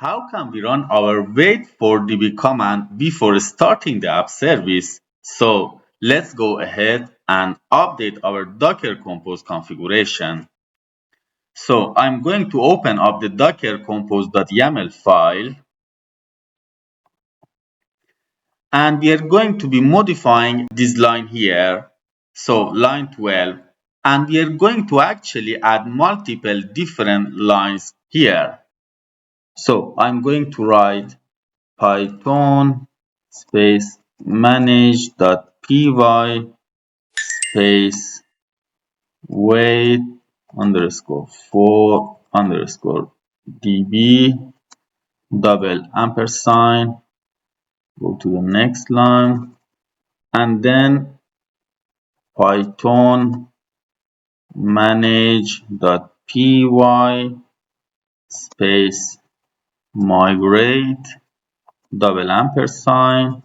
How can we run our wait for DB command before starting the app service? So let's go ahead and update our Docker Compose configuration. So I'm going to open up the docker-compose.yml file, and we are going to be modifying this line here. So line 12, and we are going to actually add multiple different lines here. So I'm going to write Python space manage.py space wait underscore for underscore db double ampersand, go to the next line, and then Python manage.py space migrate double ampersand.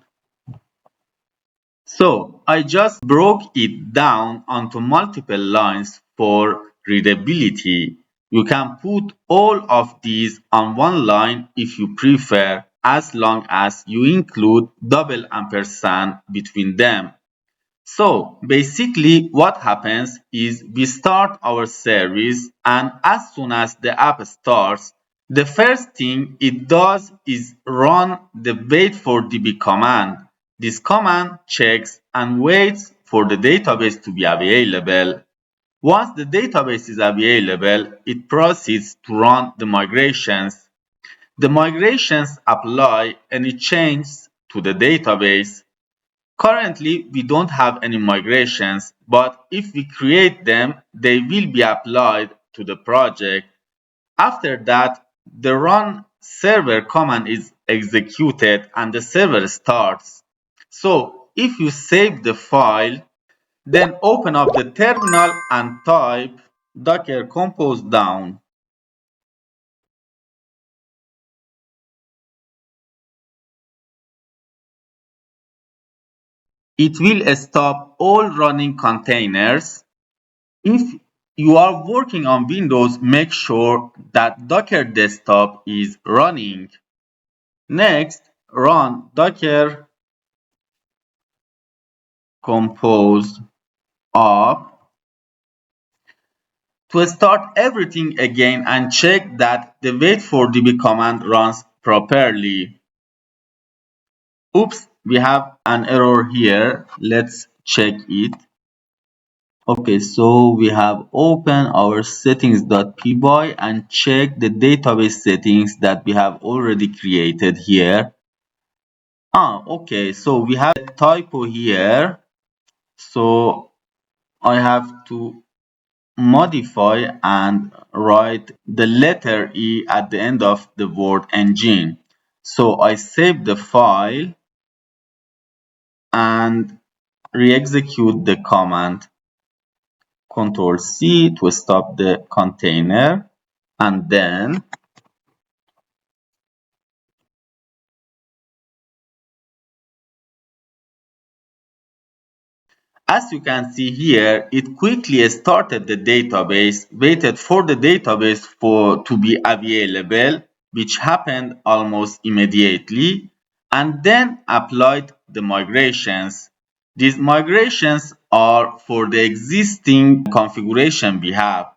So I just broke it down onto multiple lines for readability. You can put all of these on one line if you prefer, as long as you include double ampersand between them. So basically what happens is we start our service, and as soon as the app starts, the first thing it does is run the wait for DB command. This command checks and waits for the database to be available. Once the database is available, it proceeds to run the migrations. The migrations apply any changes to the database. Currently, we don't have any migrations, but if we create them, they will be applied to the project. After that, the run server command is executed and the server starts. So if you save the file, then open up the terminal and type docker-compose down. It will stop all running containers. If you are working on Windows, make sure that Docker Desktop is running. Next, run docker compose up to start everything again and check that the wait for DB command runs properly. Oops, we have an error here. Let's check it. Okay, so we have opened our settings.py and check the database settings that we have already created here. Okay, so we have a typo here. So I have to modify and write the letter E at the end of the word engine. So I save the file and re-execute the command. Control C to stop the container, and then as you can see here, it quickly started the database, waited for the database to be available, which happened almost immediately, and then applied the migrations. These migrations are for the existing configuration we have.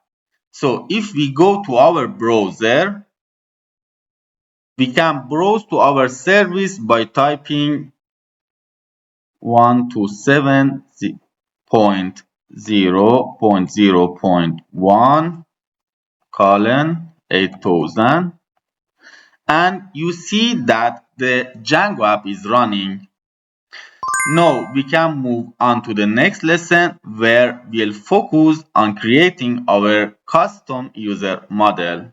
So if we go to our browser, we can browse to our service by typing 127.0.0.1 colon 8000, and you see that the Django app is running. Now we can move on to the next lesson, where we'll focus on creating our custom user model.